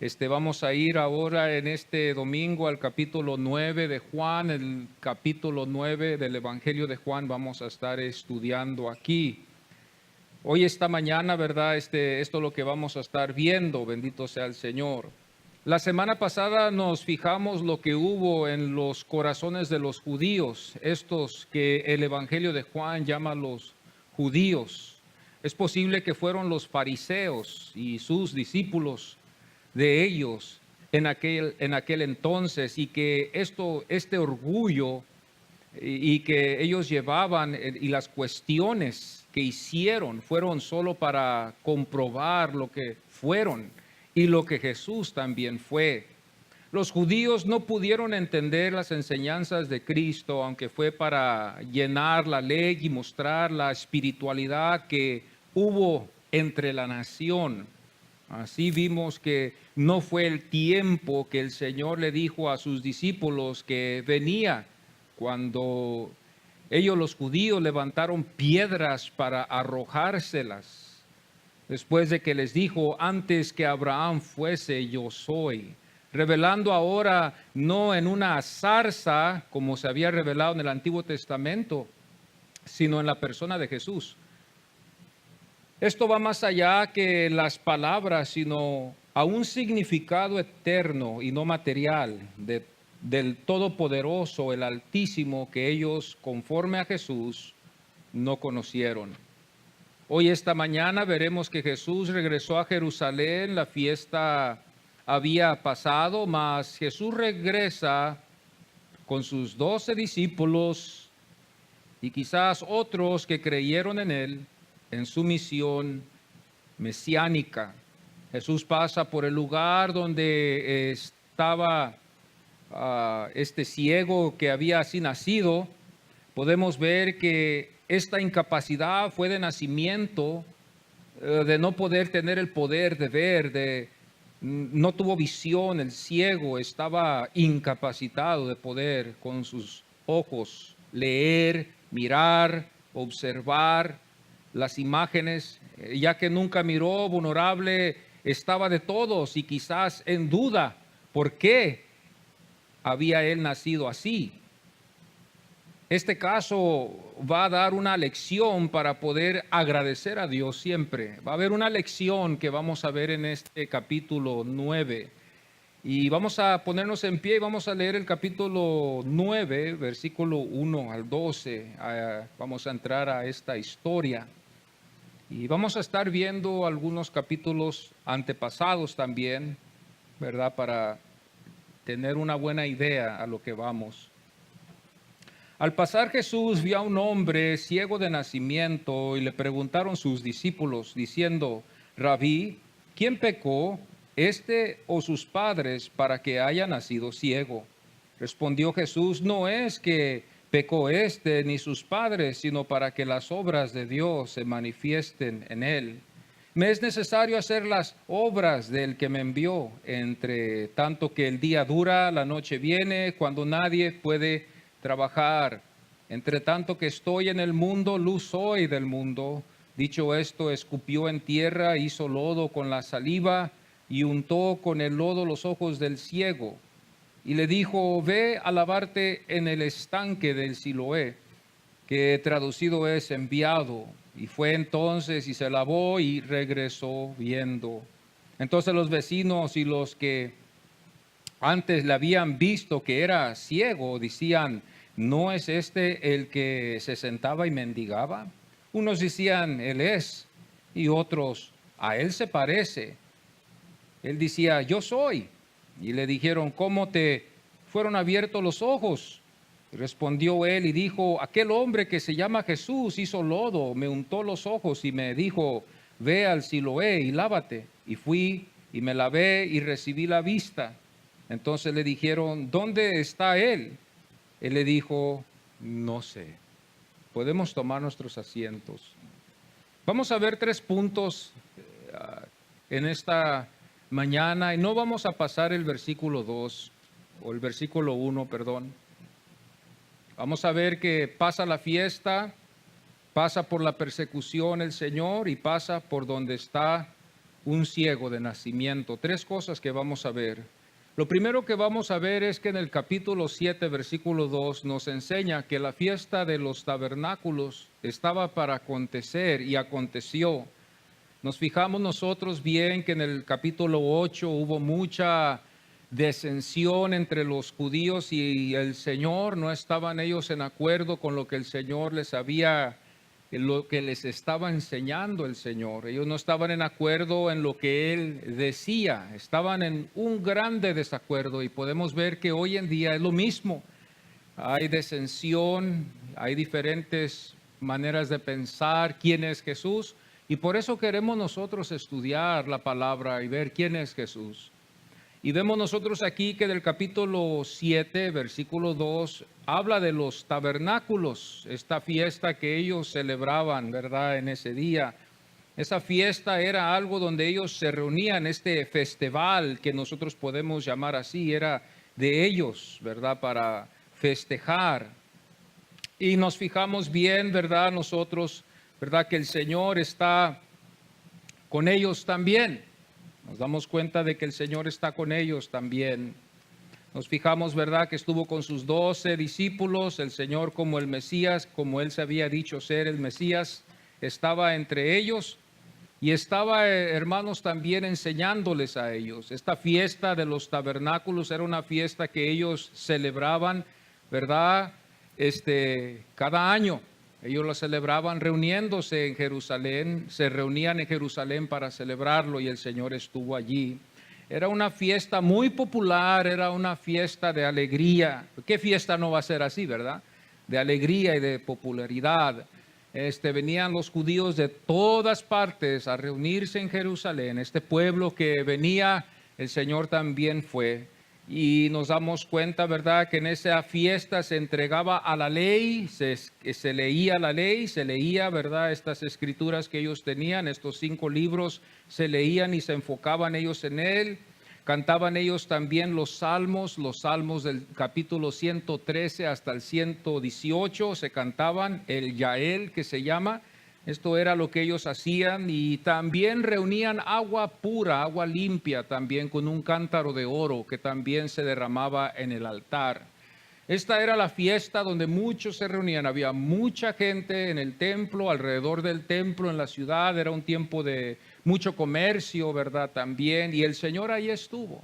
Vamos a ir ahora en este domingo al capítulo 9 de Juan, el capítulo 9 del Evangelio de Juan vamos a estar estudiando aquí. Hoy esta mañana, ¿verdad? Esto es lo que vamos a estar viendo, bendito sea el Señor. La semana pasada nos fijamos lo que hubo en los corazones de los judíos, estos que el Evangelio de Juan llama los judíos. Es posible que fueron los fariseos y sus discípulos de ellos en aquel entonces, y que este orgullo y que ellos llevaban y las cuestiones que hicieron fueron solo para comprobar lo que fueron y lo que Jesús también fue. Los judíos no pudieron entender las enseñanzas de Cristo, aunque fue para llenar la ley y mostrar la espiritualidad que hubo entre la nación. Así vimos que no fue el tiempo que el Señor le dijo a sus discípulos que venía cuando ellos, los judíos, levantaron piedras para arrojárselas, después de que les dijo: antes que Abraham fuese, yo soy. Revelando ahora no en una zarza como se había revelado en el Antiguo Testamento, sino en la persona de Jesús. Esto va más allá que las palabras, sino a un significado eterno y no material del Todopoderoso, el Altísimo, que ellos, conforme a Jesús, no conocieron. Hoy, esta mañana, veremos que Jesús regresó a Jerusalén. La fiesta había pasado, mas Jesús regresa con sus 12 discípulos y quizás otros que creyeron en él, en su misión mesiánica. Jesús pasa por el lugar donde estaba este ciego que había así nacido. Podemos ver que esta incapacidad fue de nacimiento, de no poder tener el poder de ver, no tuvo visión. El ciego estaba incapacitado de poder con sus ojos leer, mirar, observar las imágenes, ya que nunca miró. Vulnerable estaba de todos y quizás en duda por qué había él nacido así. Este caso va a dar una lección para poder agradecer a Dios siempre. Va a haber una lección que vamos a ver en este capítulo 9. Y vamos a ponernos en pie y vamos a leer el capítulo 9, versículo 1 al 12. Vamos a entrar a esta historia. Y vamos a estar viendo algunos capítulos antepasados también, ¿verdad? Para tener una buena idea a lo que vamos. Al pasar Jesús vio a un hombre ciego de nacimiento y le preguntaron sus discípulos diciendo: Rabí, ¿quién pecó, este o sus padres, para que haya nacido ciego? Respondió Jesús: no es que pecó este ni sus padres, sino para que las obras de Dios se manifiesten en él. Me es necesario hacer las obras del que me envió, entre tanto que el día dura, la noche viene, cuando nadie puede trabajar. Entre tanto que estoy en el mundo, luz soy del mundo. Dicho esto, escupió en tierra, hizo lodo con la saliva y untó con el lodo los ojos del ciego. Y le dijo: ve a lavarte en el estanque del Siloé, que traducido es enviado. Y fue entonces y se lavó y regresó viendo. Entonces los vecinos y los que antes le habían visto que era ciego decían: ¿no es este el que se sentaba y mendigaba? Unos decían: él es, y otros: a él se parece. Él decía: yo soy. Y le dijeron: ¿cómo te fueron abiertos los ojos? Y respondió él y dijo: aquel hombre que se llama Jesús hizo lodo, me untó los ojos y me dijo: ve al Siloé y lávate. Y fui y me lavé y recibí la vista. Entonces le dijeron: ¿dónde está él? Él le dijo: no sé. Podemos tomar nuestros asientos. Vamos a ver 3 puntos en esta mañana, y no vamos a pasar el versículo 2 o el versículo 1, perdón. Vamos a ver que pasa la fiesta, pasa por la persecución el Señor y pasa por donde está un ciego de nacimiento. Tres cosas que vamos a ver. Lo primero que vamos a ver es que en el capítulo 7, versículo 2, nos enseña que la fiesta de los tabernáculos estaba para acontecer y aconteció. Nos fijamos nosotros bien que en el capítulo 8 hubo mucha disensión entre los judíos y el Señor. No estaban ellos en acuerdo con lo que el Señor les había, lo que les estaba enseñando el Señor. Ellos no estaban en acuerdo en lo que Él decía. Estaban en un grande desacuerdo y podemos ver que hoy en día es lo mismo. Hay disensión, hay diferentes maneras de pensar quién es Jesús. Y por eso queremos nosotros estudiar la palabra y ver quién es Jesús. Y vemos nosotros aquí que del capítulo 7, versículo 2, habla de los tabernáculos, esta fiesta que ellos celebraban, ¿verdad? En ese día. Esa fiesta era algo donde ellos se reunían, este festival que nosotros podemos llamar así, era de ellos, ¿verdad? Para festejar. Y nos fijamos bien, ¿verdad? Nosotros, ¿verdad? Que el Señor está con ellos también. Nos damos cuenta de que el Señor está con ellos también. Nos fijamos, ¿verdad? Que estuvo con sus 12 discípulos, el Señor como el Mesías, como Él se había dicho ser el Mesías, estaba entre ellos y estaba, hermanos, también enseñándoles a ellos. Esta fiesta de los tabernáculos era una fiesta que ellos celebraban, ¿verdad? Cada año. Ellos lo celebraban reuniéndose en Jerusalén, se reunían en Jerusalén para celebrarlo y el Señor estuvo allí. Era una fiesta muy popular, era una fiesta de alegría. ¿Qué fiesta no va a ser así, verdad? De alegría y de popularidad. Venían los judíos de todas partes a reunirse en Jerusalén. Este pueblo que venía, el Señor también fue. Y nos damos cuenta, ¿verdad?, que en esa fiesta se entregaba a la ley, se leía la ley, se leía, ¿verdad?, estas escrituras que ellos tenían, estos 5 libros se leían y se enfocaban ellos en él. Cantaban ellos también los salmos del capítulo 113 hasta el 118, se cantaban el Yael, que se llama. Esto era lo que ellos hacían y también reunían agua pura, agua limpia también con un cántaro de oro que también se derramaba en el altar. Esta era la fiesta donde muchos se reunían, había mucha gente en el templo, alrededor del templo, en la ciudad, era un tiempo de mucho comercio, ¿verdad? También, y el Señor ahí estuvo.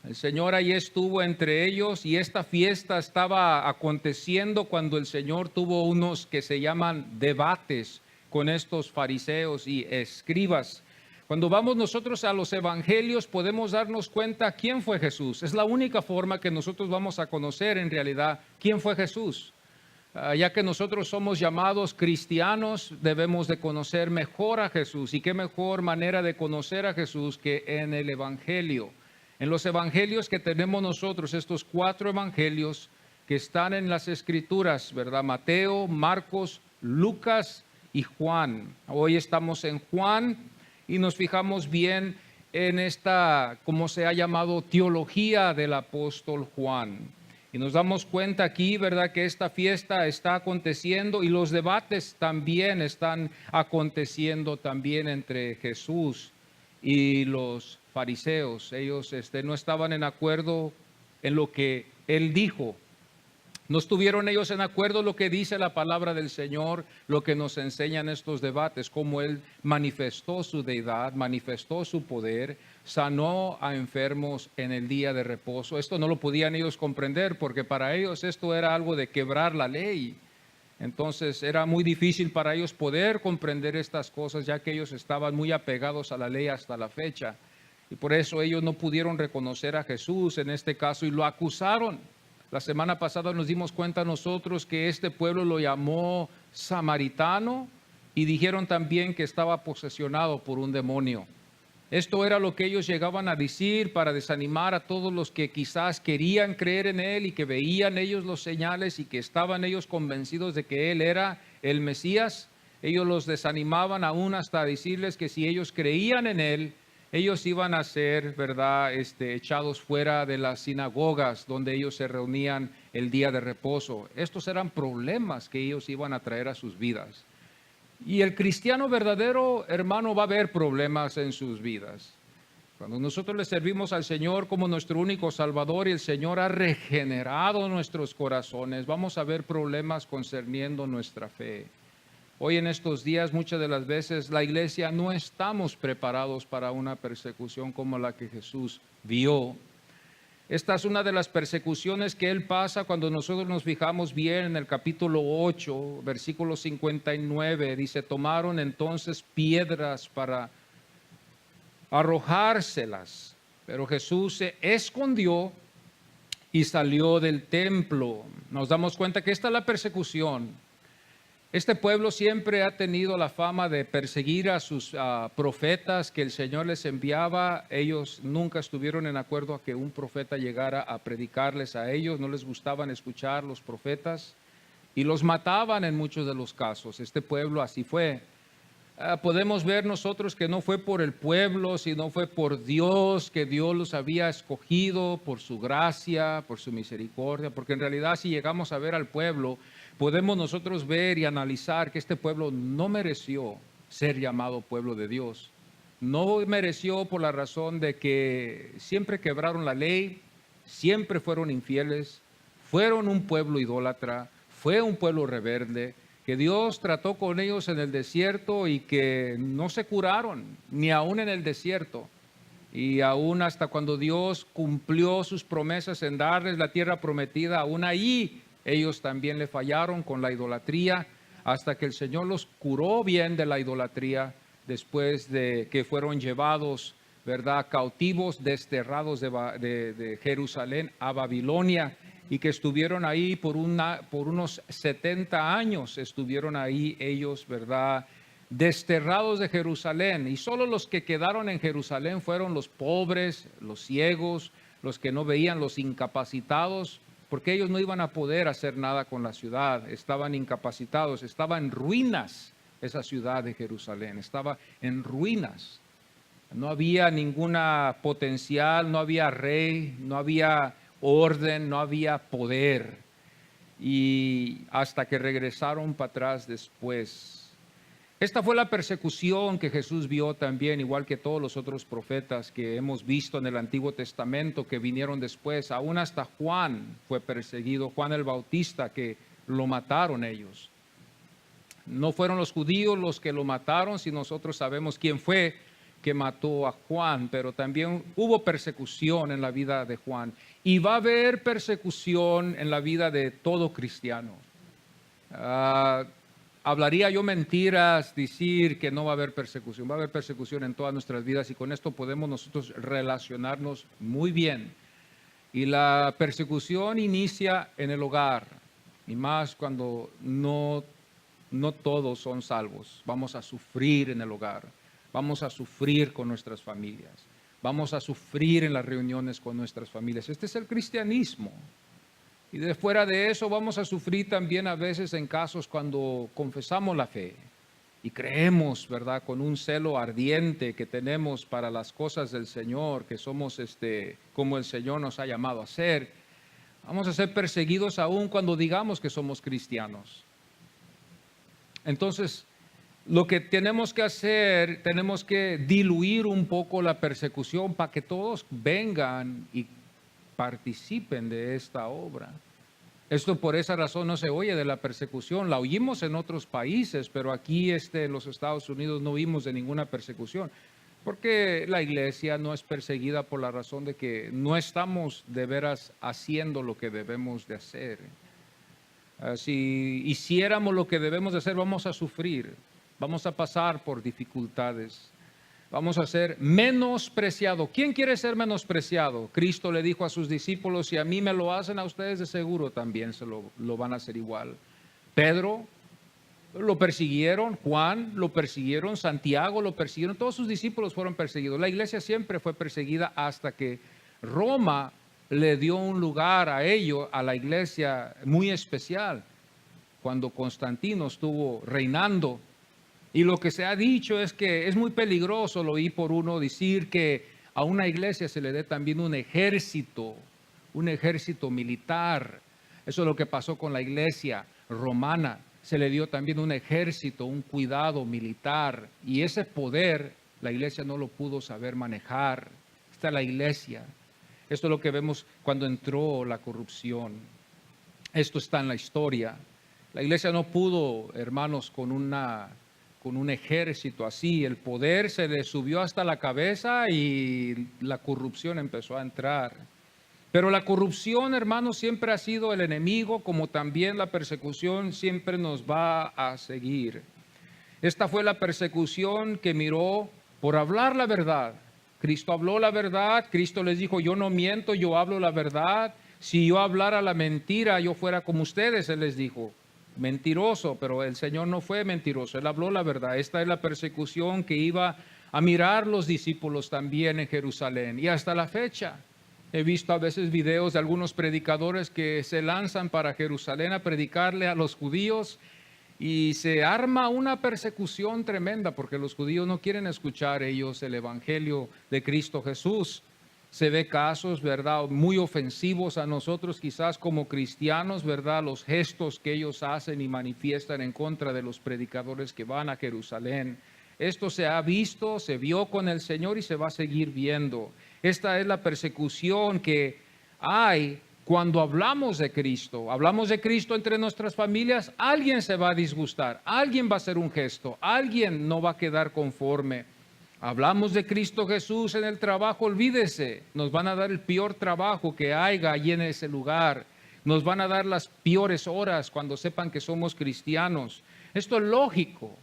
El Señor ahí estuvo entre ellos y esta fiesta estaba aconteciendo cuando el Señor tuvo unos que se llaman debates con estos fariseos y escribas. Cuando vamos nosotros a los evangelios podemos darnos cuenta quién fue Jesús. Es la única forma que nosotros vamos a conocer en realidad quién fue Jesús. Ya que nosotros somos llamados cristianos, debemos de conocer mejor a Jesús. Y qué mejor manera de conocer a Jesús que en el evangelio. En los evangelios que tenemos nosotros, estos 4 evangelios que están en las escrituras, ¿verdad? Mateo, Marcos, Lucas y Juan. Hoy estamos en Juan y nos fijamos bien en esta, como se ha llamado, teología del apóstol Juan. Y nos damos cuenta aquí, ¿verdad?, que esta fiesta está aconteciendo y los debates también están aconteciendo también entre Jesús y los fariseos. Ellos no estaban en acuerdo en lo que él dijo. No estuvieron ellos en acuerdo en lo que dice la palabra del Señor, lo que nos enseñan estos debates, cómo Él manifestó su deidad, manifestó su poder, sanó a enfermos en el día de reposo. Esto no lo podían ellos comprender porque para ellos esto era algo de quebrar la ley. Entonces era muy difícil para ellos poder comprender estas cosas, ya que ellos estaban muy apegados a la ley hasta la fecha. Y por eso ellos no pudieron reconocer a Jesús en este caso y lo acusaron. La semana pasada nos dimos cuenta nosotros que este pueblo lo llamó samaritano y dijeron también que estaba posesionado por un demonio. Esto era lo que ellos llegaban a decir para desanimar a todos los que quizás querían creer en Él y que veían ellos los señales y que estaban ellos convencidos de que Él era el Mesías. Ellos los desanimaban aún hasta decirles que si ellos creían en Él, ellos iban a ser, ¿verdad?, echados fuera de las sinagogas donde ellos se reunían el día de reposo. Estos eran problemas que ellos iban a traer a sus vidas. Y el cristiano verdadero, hermano, va a haber problemas en sus vidas. Cuando nosotros le servimos al Señor como nuestro único Salvador y el Señor ha regenerado nuestros corazones, vamos a ver problemas concerniendo nuestra fe. Hoy en estos días, muchas de las veces, la iglesia no estamos preparados para una persecución como la que Jesús vio. Esta es una de las persecuciones que Él pasa cuando nosotros nos fijamos bien en el capítulo 8, versículo 59. Dice, tomaron entonces piedras para arrojárselas, pero Jesús se escondió y salió del templo. Nos damos cuenta que esta es la persecución. Este pueblo siempre ha tenido la fama de perseguir a sus profetas que el Señor les enviaba. Ellos nunca estuvieron en acuerdo a que un profeta llegara a predicarles a ellos. No les gustaban escuchar los profetas y los mataban en muchos de los casos. Este pueblo así fue. Podemos ver nosotros que no fue por el pueblo, sino fue por Dios, que Dios los había escogido por su gracia, por su misericordia, porque en realidad si llegamos a ver al pueblo, podemos nosotros ver y analizar que este pueblo no mereció ser llamado pueblo de Dios. No mereció por la razón de que siempre quebraron la ley, siempre fueron infieles, fueron un pueblo idólatra, fue un pueblo rebelde, que Dios trató con ellos en el desierto y que no se curaron, ni aún en el desierto. Y aún hasta cuando Dios cumplió sus promesas en darles la tierra prometida, aún ahí ellos también le fallaron con la idolatría, hasta que el Señor los curó bien de la idolatría, después de que fueron llevados, ¿verdad?, cautivos, desterrados de Jerusalén a Babilonia, y que estuvieron ahí por unos 70 años, estuvieron ahí ellos, ¿verdad?, desterrados de Jerusalén. Y solo los que quedaron en Jerusalén fueron los pobres, los ciegos, los que no veían, los incapacitados, porque ellos no iban a poder hacer nada con la ciudad, estaban incapacitados, estaba en ruinas esa ciudad de Jerusalén, estaba en ruinas. No había ninguna potencial, no había rey, no había orden, no había poder. Y hasta que regresaron para atrás después. Esta fue la persecución que Jesús vio también, igual que todos los otros profetas que hemos visto en el Antiguo Testamento que vinieron después. Aún hasta Juan fue perseguido, Juan el Bautista, que lo mataron ellos. No fueron los judíos los que lo mataron, si nosotros sabemos quién fue que mató a Juan, pero también hubo persecución en la vida de Juan. Y va a haber persecución en la vida de todo cristiano. Hablaría yo mentiras decir que no va a haber persecución. Va a haber persecución en todas nuestras vidas y con esto podemos nosotros relacionarnos muy bien. Y la persecución inicia en el hogar, y más cuando no todos son salvos. Vamos a sufrir en el hogar. Vamos a sufrir con nuestras familias. Vamos a sufrir en las reuniones con nuestras familias. Este es el cristianismo. Y de fuera de eso vamos a sufrir también a veces en casos cuando confesamos la fe y creemos, ¿verdad?, con un celo ardiente que tenemos para las cosas del Señor, que somos como el Señor nos ha llamado a ser. Vamos a ser perseguidos aún cuando digamos que somos cristianos. Entonces, lo que tenemos que hacer, tenemos que diluir un poco la persecución para que todos vengan y participen de esta obra. Esto por esa razón no se oye de la persecución, la oímos en otros países, pero aquí en los Estados Unidos no oímos de ninguna persecución, porque la iglesia no es perseguida por la razón de que no estamos de veras haciendo lo que debemos de hacer. Si hiciéramos lo que debemos de hacer, vamos a sufrir, vamos a pasar por dificultades. Vamos a ser menospreciados. ¿Quién quiere ser menospreciado? Cristo le dijo a sus discípulos, si a mí me lo hacen a ustedes, de seguro también se lo van a hacer igual. Pedro lo persiguieron, Juan lo persiguieron, Santiago lo persiguieron, todos sus discípulos fueron perseguidos. La iglesia siempre fue perseguida hasta que Roma le dio un lugar a ello, a la iglesia muy especial, cuando Constantino estuvo reinando. Y lo que se ha dicho es que es muy peligroso, lo oí por uno decir, que a una iglesia se le dé también un ejército militar. Eso es lo que pasó con la iglesia romana. se le dio también un ejército, un cuidado militar, y ese poder la iglesia no lo pudo saber manejar. Está la iglesia. Esto es lo que vemos cuando entró la corrupción. Esto está en la historia. La iglesia no pudo, hermanos, con un ejército así. El poder se le subió hasta la cabeza y la corrupción empezó a entrar. Pero la corrupción, hermanos, siempre ha sido el enemigo, como también la persecución siempre nos va a seguir. Esta fue la persecución que miró por hablar la verdad. Cristo habló la verdad, Cristo les dijo, yo no miento, yo hablo la verdad. Si yo hablara la mentira, yo fuera como ustedes, Él les dijo. Mentiroso, pero el Señor no fue mentiroso, Él habló la verdad. Esta es la persecución que iba a mirar los discípulos también en Jerusalén y hasta la fecha. He visto a veces videos de algunos predicadores que se lanzan para Jerusalén a predicarle a los judíos y se arma una persecución tremenda porque los judíos no quieren escuchar ellos el evangelio de Cristo Jesús. Se ve casos, ¿verdad?, muy ofensivos a nosotros quizás como cristianos, ¿verdad?, los gestos que ellos hacen y manifiestan en contra de los predicadores que van a Jerusalén. Esto se ha visto, se vio con el Señor y se va a seguir viendo. Esta es la persecución que hay cuando hablamos de Cristo. Hablamos de Cristo entre nuestras familias, alguien se va a disgustar, alguien va a hacer un gesto, alguien no va a quedar conforme. Hablamos de Cristo Jesús en el trabajo, olvídese, nos van a dar el peor trabajo que haya allí en ese lugar. Nos van a dar las peores horas cuando sepan que somos cristianos. Esto es lógico.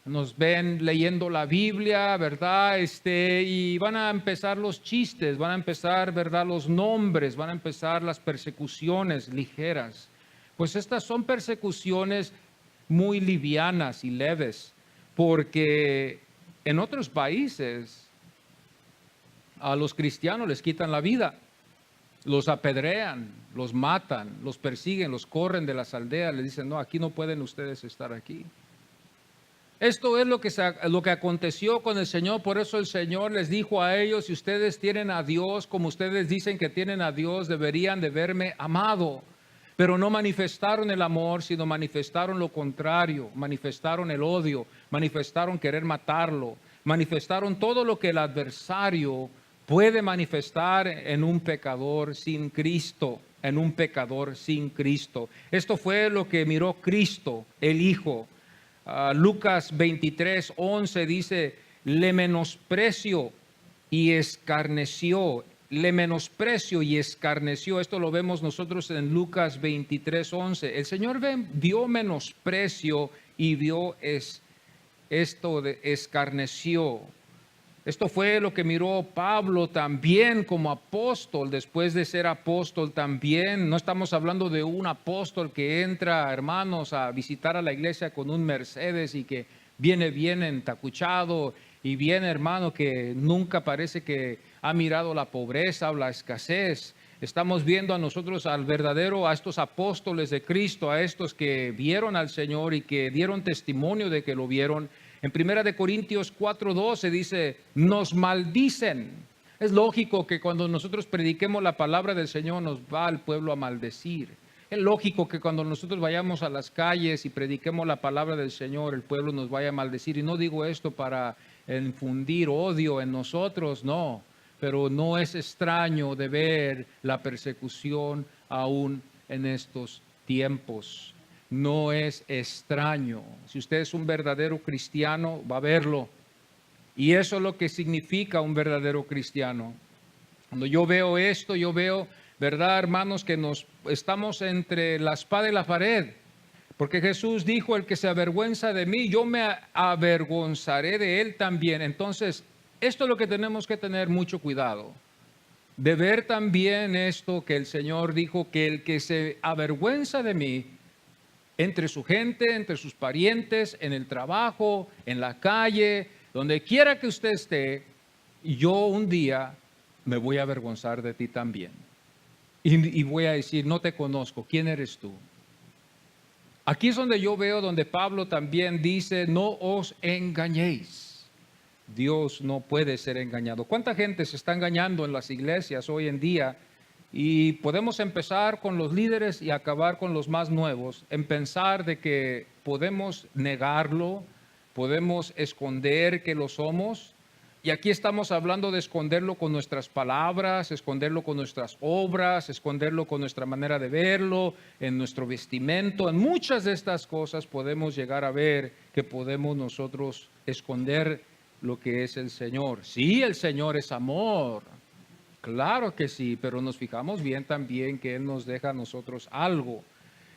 Nos ven leyendo la Biblia, ¿verdad? Y van a empezar los chistes, van a empezar, ¿verdad?, los nombres, van a empezar las persecuciones ligeras. Pues estas son persecuciones muy livianas y leves, porque en otros países a los cristianos les quitan la vida, los apedrean, los matan, los persiguen, los corren de las aldeas, les dicen, no, aquí no pueden ustedes estar aquí. Esto es lo que aconteció con el Señor, por eso el Señor les dijo a ellos, si ustedes tienen a Dios, como ustedes dicen que tienen a Dios, deberían de verme amado. Pero no manifestaron el amor, sino manifestaron lo contrario, manifestaron el odio, manifestaron querer matarlo, manifestaron todo lo que el adversario puede manifestar en un pecador sin Cristo, en un pecador sin Cristo. Esto fue lo que miró Cristo, el Hijo. Lucas 23:11 dice, le menospreció y escarneció. Le menospreció y escarneció. Esto lo vemos nosotros en Lucas 23:11. El Señor vio menosprecio y vio esto de escarneció. Esto fue lo que miró Pablo también como apóstol, después de ser apóstol también. No estamos hablando de un apóstol que entra, hermanos, a visitar a la iglesia con un Mercedes y que viene bien entacuchado y viene, hermano, que nunca parece que ha mirado la pobreza o la escasez. Estamos viendo a nosotros a estos apóstoles de Cristo, a estos que vieron al Señor y que dieron testimonio de que lo vieron. En 1 Corintios 4:12 dice, nos maldicen. Es lógico que cuando nosotros prediquemos la palabra del Señor nos va el pueblo a maldecir. Es lógico que cuando nosotros vayamos a las calles y prediquemos la palabra del Señor, el pueblo nos vaya a maldecir. Y no digo esto para infundir odio en nosotros, no. Pero no es extraño de ver la persecución aún en estos tiempos. No es extraño. Si usted es un verdadero cristiano, va a verlo. Y eso es lo que significa un verdadero cristiano. Cuando yo veo esto, yo veo, ¿verdad, hermanos?, que estamos entre la espada y la pared. Porque Jesús dijo, el que se avergüenza de mí, yo me avergonzaré de él también. Entonces, esto es lo que tenemos que tener mucho cuidado. De ver también esto que el Señor dijo, que el que se avergüenza de mí, entre su gente, entre sus parientes, en el trabajo, en la calle, donde quiera que usted esté, yo un día me voy a avergonzar de ti también. Y voy a decir, no te conozco, ¿quién eres tú? Aquí es donde yo veo, donde Pablo también dice, no os engañéis. Dios no puede ser engañado. ¿Cuánta gente se está engañando en las iglesias hoy en día? Y podemos empezar con los líderes y acabar con los más nuevos, en pensar de que podemos negarlo, podemos esconder que lo somos. Y aquí estamos hablando de esconderlo con nuestras palabras, esconderlo con nuestras obras, esconderlo con nuestra manera de verlo, en nuestro vestimento. En muchas de estas cosas podemos llegar a ver que podemos nosotros esconder lo que es el Señor. Sí, el Señor es amor. Claro que sí, pero nos fijamos bien también que Él nos deja a nosotros algo.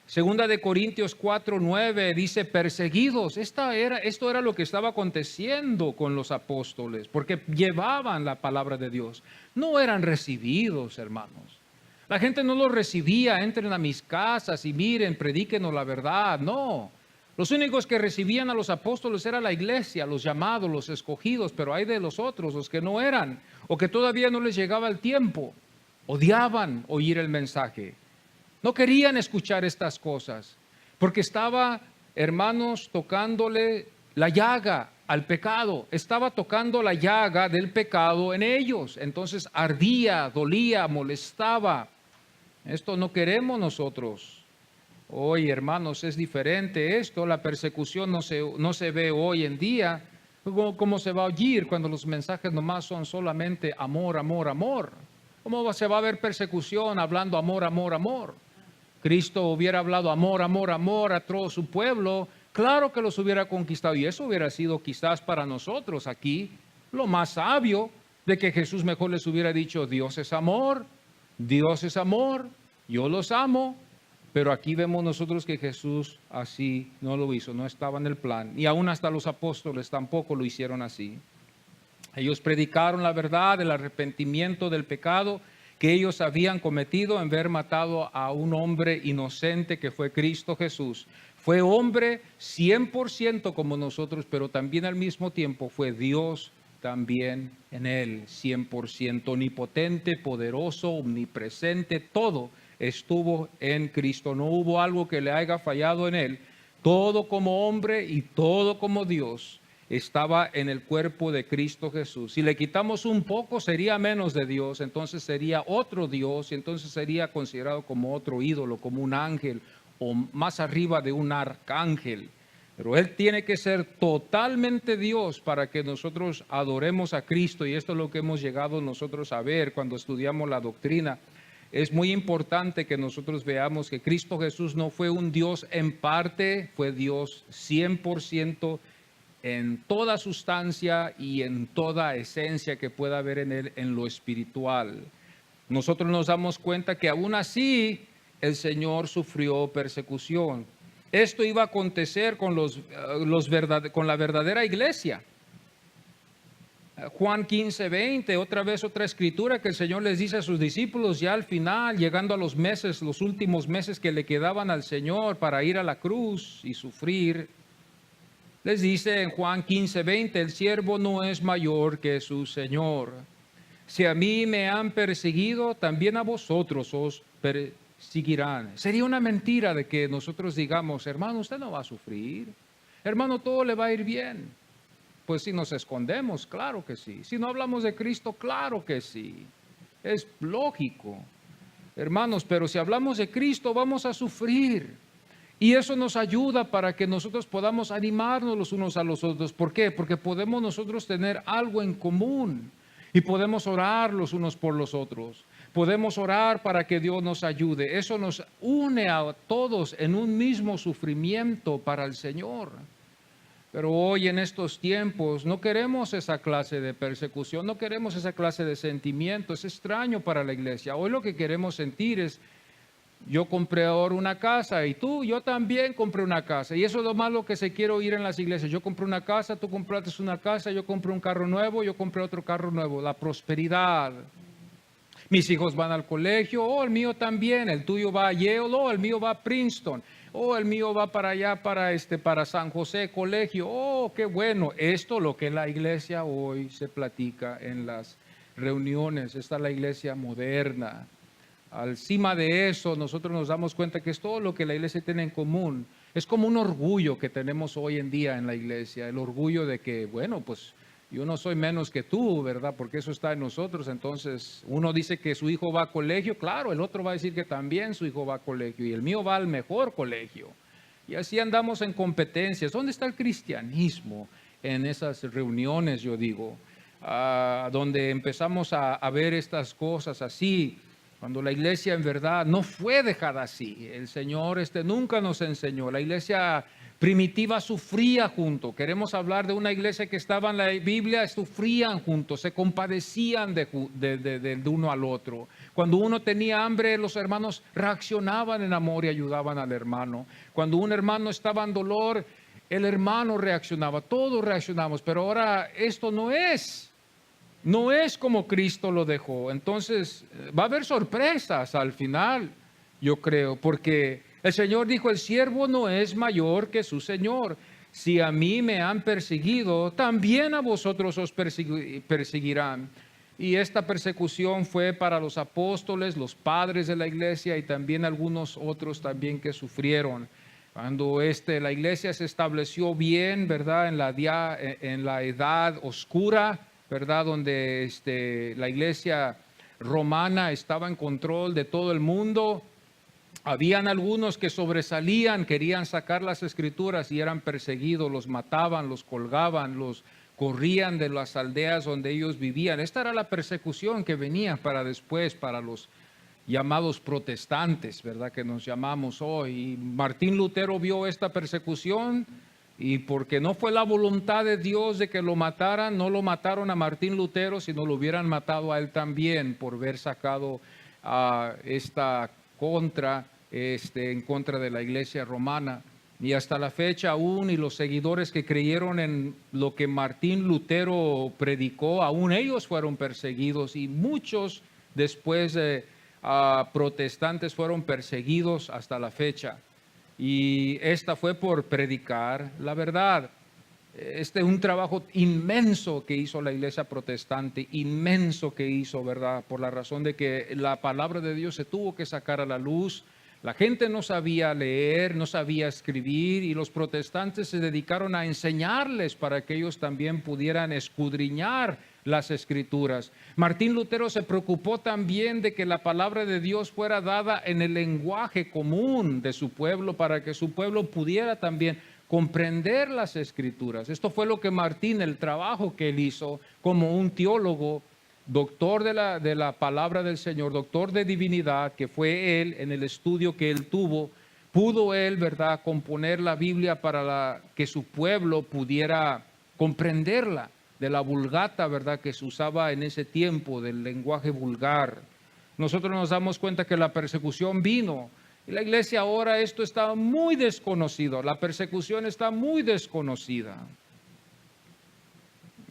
Segunda de Corintios 4:9 dice perseguidos. Esto era lo que estaba aconteciendo con los apóstoles, porque llevaban la palabra de Dios. No eran recibidos, hermanos. La gente no los recibía, entren a mis casas y miren, predíquenos la verdad. No. Los únicos que recibían a los apóstoles era la iglesia, los llamados, los escogidos, pero hay de los otros, los que no eran, o que todavía no les llegaba el tiempo. Odiaban oír el mensaje. No querían escuchar estas cosas, porque estaba, hermanos, tocándole la llaga al pecado. Estaba tocando la llaga del pecado en ellos. Entonces ardía, dolía, molestaba. Esto no queremos nosotros. Hoy, hermanos, es diferente esto. La persecución no se ve hoy en día. ¿Cómo se va a oír cuando los mensajes nomás son solamente amor, amor, amor? ¿Cómo se va a ver persecución hablando amor, amor, amor? Cristo hubiera hablado amor, amor, amor a todo su pueblo, claro que los hubiera conquistado. Y eso hubiera sido quizás para nosotros aquí lo más sabio, de que Jesús mejor les hubiera dicho, Dios es amor, yo los amo. Pero aquí vemos nosotros que Jesús así no lo hizo, no estaba en el plan. Y aún hasta los apóstoles tampoco lo hicieron así. Ellos predicaron la verdad del arrepentimiento del pecado que ellos habían cometido en haber matado a un hombre inocente que fue Cristo Jesús. Fue hombre 100% como nosotros, pero también al mismo tiempo fue Dios también en él, 100%, omnipotente, poderoso, omnipresente, todo estuvo en Cristo. No hubo algo que le haya fallado en él. Todo como hombre y todo como Dios estaba en el cuerpo de Cristo Jesús. Si le quitamos un poco, sería menos de Dios, entonces sería otro Dios, y entonces sería considerado como otro ídolo, como un ángel, o más arriba de un arcángel. Pero Él tiene que ser totalmente Dios para que nosotros adoremos a Cristo, y esto es lo que hemos llegado nosotros a ver cuando estudiamos la doctrina. Es muy importante que nosotros veamos que Cristo Jesús no fue un Dios en parte, fue Dios 100%, en toda sustancia y en toda esencia que pueda haber en él, en lo espiritual. Nosotros nos damos cuenta que aún así el Señor sufrió persecución. Esto iba a acontecer con con la verdadera iglesia. Juan 15:20, otra vez otra escritura que el Señor les dice a sus discípulos ya al final, llegando a los últimos meses que le quedaban al Señor para ir a la cruz y sufrir. Les dice en Juan 15:20, el siervo no es mayor que su Señor. Si a mí me han perseguido, también a vosotros os perseguirán. Sería una mentira de que nosotros digamos, hermano, usted no va a sufrir. Hermano, todo le va a ir bien. Pues si nos escondemos, claro que sí. Si no hablamos de Cristo, claro que sí. Es lógico. Hermanos, pero si hablamos de Cristo, vamos a sufrir. Y eso nos ayuda para que nosotros podamos animarnos los unos a los otros. ¿Por qué? Porque podemos nosotros tener algo en común y podemos orar los unos por los otros. Podemos orar para que Dios nos ayude. Eso nos une a todos en un mismo sufrimiento para el Señor. Pero hoy en estos tiempos no queremos esa clase de persecución, no queremos esa clase de sentimientos. Es extraño para la iglesia. Hoy lo que queremos sentir es, yo compré ahora una casa y yo también compré una casa. Y eso es lo malo que se quiere oír en las iglesias. Yo compré una casa, tú compraste una casa, yo compré un carro nuevo, yo compré otro carro nuevo. La prosperidad. Mis hijos van al colegio, el mío también. El tuyo va a Yale, el mío va a Princeton. El mío va para allá, para San José Colegio. Qué bueno. Esto es lo que la iglesia hoy se platica en las reuniones. Esta es la iglesia moderna. Encima de eso, nosotros nos damos cuenta que es todo lo que la iglesia tiene en común. Es como un orgullo que tenemos hoy en día en la iglesia. El orgullo de que, bueno, pues yo no soy menos que tú, ¿verdad? Porque eso está en nosotros. Entonces, uno dice que su hijo va a colegio. Claro, el otro va a decir que también su hijo va a colegio. Y el mío va al mejor colegio. Y así andamos en competencias. ¿Dónde está el cristianismo en esas reuniones, yo digo? Donde empezamos a ver estas cosas así, cuando la iglesia en verdad no fue dejada así. El Señor nunca nos enseñó. La iglesia primitiva sufría junto. Queremos hablar de una iglesia que estaba en la Biblia, sufrían juntos, se compadecían de uno al otro. Cuando uno tenía hambre, los hermanos reaccionaban en amor y ayudaban al hermano. Cuando un hermano estaba en dolor, el hermano reaccionaba, todos reaccionamos. Pero ahora esto no es como Cristo lo dejó. Entonces va a haber sorpresas al final, yo creo, porque el Señor dijo: el siervo no es mayor que su Señor. Si a mí me han perseguido, también a vosotros os perseguirán. Y esta persecución fue para los apóstoles, los padres de la iglesia y también algunos otros también que sufrieron. Cuando la iglesia se estableció bien, ¿verdad? En la edad oscura, ¿verdad? Donde la iglesia romana estaba en control de todo el mundo. Habían algunos que sobresalían, querían sacar las escrituras y eran perseguidos, los mataban, los colgaban, los corrían de las aldeas donde ellos vivían. Esta era la persecución que venía para después, para los llamados protestantes, ¿verdad? Que nos llamamos hoy. Y Martín Lutero vio esta persecución, y porque no fue la voluntad de Dios de que lo mataran, no lo mataron a Martín Lutero, sino lo hubieran matado a él también por haber sacado esta en contra de la iglesia romana. Y hasta la fecha aún, y los seguidores que creyeron en lo que Martín Lutero predicó, aún ellos fueron perseguidos, y muchos después protestantes fueron perseguidos hasta la fecha. Y esta fue por predicar la verdad. Este es un trabajo inmenso que hizo la iglesia protestante, inmenso que hizo, ¿verdad? Por la razón de que la palabra de Dios se tuvo que sacar a la luz. La gente no sabía leer, no sabía escribir, y los protestantes se dedicaron a enseñarles para que ellos también pudieran escudriñar las escrituras. Martín Lutero se preocupó también de que la palabra de Dios fuera dada en el lenguaje común de su pueblo, para que su pueblo pudiera también comprender las escrituras. Esto fue lo que Martín, el trabajo que él hizo como un teólogo, doctor de la palabra del Señor, doctor de divinidad, que fue él en el estudio que él tuvo, pudo él, ¿verdad?, componer la Biblia para que su pueblo pudiera comprenderla, de la vulgata, ¿verdad?, que se usaba en ese tiempo, del lenguaje vulgar. Nosotros nos damos cuenta que la persecución vino. Y la iglesia ahora, esto está muy desconocido, la persecución está muy desconocida.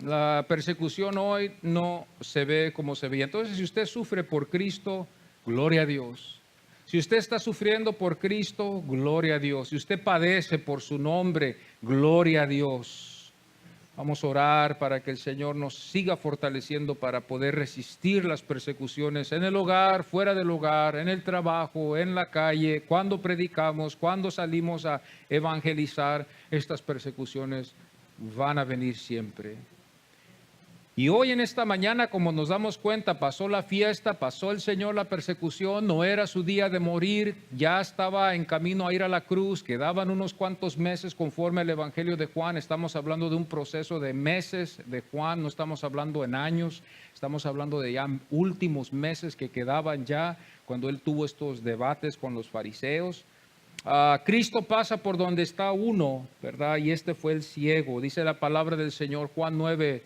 La persecución hoy no se ve como se veía. Entonces, si usted sufre por Cristo, gloria a Dios. Si usted está sufriendo por Cristo, gloria a Dios. Si usted padece por su nombre, gloria a Dios. Vamos a orar para que el Señor nos siga fortaleciendo para poder resistir las persecuciones en el hogar, fuera del hogar, en el trabajo, en la calle, cuando predicamos, cuando salimos a evangelizar. Estas persecuciones van a venir siempre. Y hoy en esta mañana, como nos damos cuenta, pasó la fiesta, pasó el Señor la persecución, no era su día de morir, ya estaba en camino a ir a la cruz, quedaban unos cuantos meses conforme al Evangelio de Juan. Estamos hablando de un proceso de meses de Juan, no estamos hablando en años, estamos hablando de ya últimos meses que quedaban ya cuando él tuvo estos debates con los fariseos. Cristo pasa por donde está uno, ¿verdad? Y este fue el ciego. Dice la palabra del Señor, Juan 9,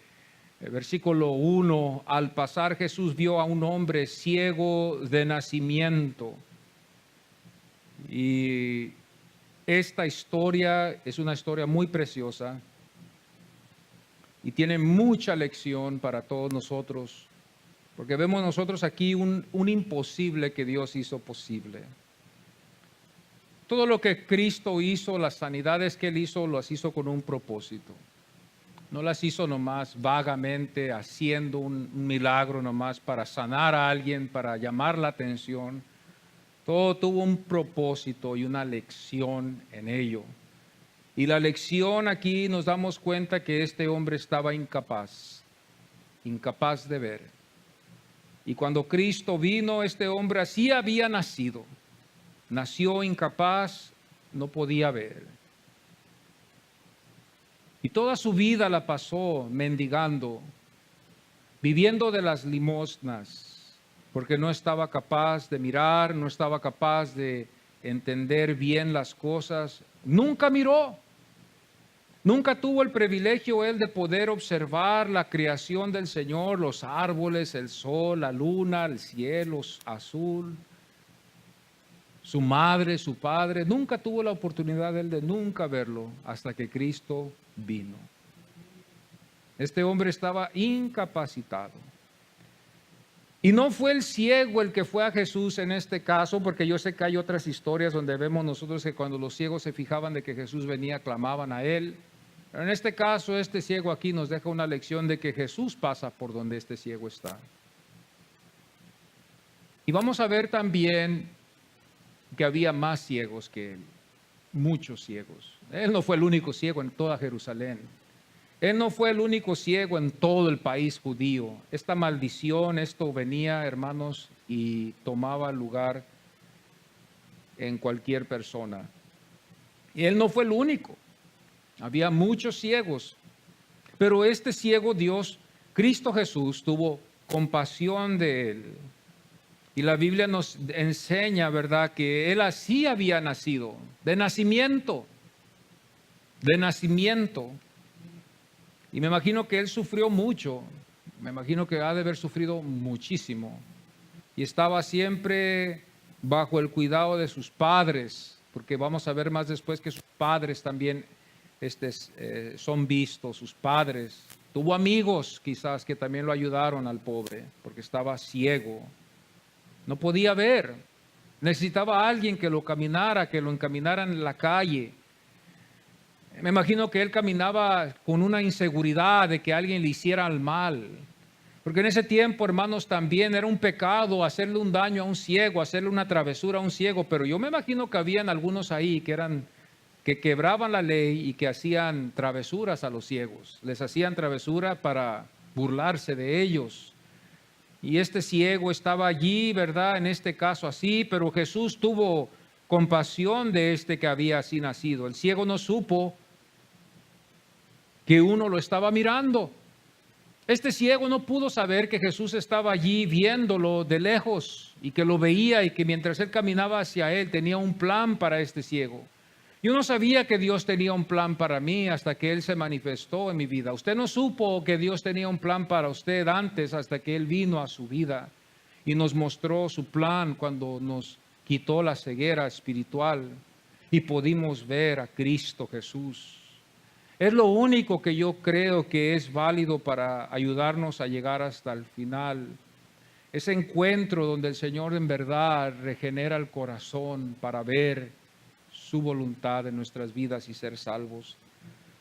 versículo 1, al pasar Jesús vio a un hombre ciego de nacimiento. Y esta historia es una historia muy preciosa y tiene mucha lección para todos nosotros, porque vemos nosotros aquí un imposible que Dios hizo posible. Todo lo que Cristo hizo, las sanidades que él hizo, las hizo con un propósito. No las hizo nomás vagamente, haciendo un milagro nomás para sanar a alguien, para llamar la atención. Todo tuvo un propósito y una lección en ello. Y la lección aquí nos damos cuenta que este hombre estaba incapaz de ver. Y cuando Cristo vino, este hombre así había nacido. Nació incapaz no podía ver. Y toda su vida la pasó mendigando, viviendo de las limosnas, porque no estaba capaz de mirar, no estaba capaz de entender bien las cosas. Nunca miró. Nunca tuvo el privilegio él de poder observar la creación del Señor, los árboles, el sol, la luna, el cielo azul, su madre, su padre. Nunca tuvo la oportunidad él de nunca verlo hasta que Cristo vino. Este hombre estaba incapacitado. Y no fue el ciego el que fue a Jesús en este caso, porque yo sé que hay otras historias donde vemos nosotros que cuando los ciegos se fijaban de que Jesús venía, clamaban a él. Pero en este caso, este ciego aquí nos deja una lección de que Jesús pasa por donde este ciego está. Y vamos a ver también que había más ciegos que él, muchos ciegos. Él no fue el único ciego en toda Jerusalén. Él no fue el único ciego en todo el país judío. Esta maldición, esto venía, hermanos, y tomaba lugar en cualquier persona. Y él no fue el único. Había muchos ciegos, pero este ciego Dios, Cristo Jesús, tuvo compasión de él. Y la Biblia nos enseña, ¿verdad?, que él así había nacido, de nacimiento. Y me imagino que él sufrió mucho, me imagino que ha de haber sufrido muchísimo. Y estaba siempre bajo el cuidado de sus padres, porque vamos a ver más después que sus padres también son vistos, sus padres. Tuvo amigos quizás que también lo ayudaron al pobre, porque estaba ciego. No podía ver. Necesitaba a alguien que lo caminara, que lo encaminara en la calle. Me imagino que él caminaba con una inseguridad de que alguien le hiciera el mal. Porque en ese tiempo, hermanos, también era un pecado hacerle un daño a un ciego, hacerle una travesura a un ciego. Pero yo me imagino que habían algunos ahí que quebraban la ley y que hacían travesuras a los ciegos. Les hacían travesura para burlarse de ellos. Y este ciego estaba allí, ¿verdad? En este caso así, pero Jesús tuvo compasión de este que había así nacido. El ciego no supo que uno lo estaba mirando. Este ciego no pudo saber que Jesús estaba allí viéndolo de lejos y que lo veía y que mientras él caminaba hacia él tenía un plan para este ciego. Yo no sabía que Dios tenía un plan para mí hasta que Él se manifestó en mi vida. Usted no supo que Dios tenía un plan para usted antes hasta que Él vino a su vida y nos mostró su plan cuando nos quitó la ceguera espiritual y pudimos ver a Cristo Jesús. Es lo único que yo creo que es válido para ayudarnos a llegar hasta el final. Ese encuentro donde el Señor en verdad regenera el corazón para ver su voluntad en nuestras vidas y ser salvos.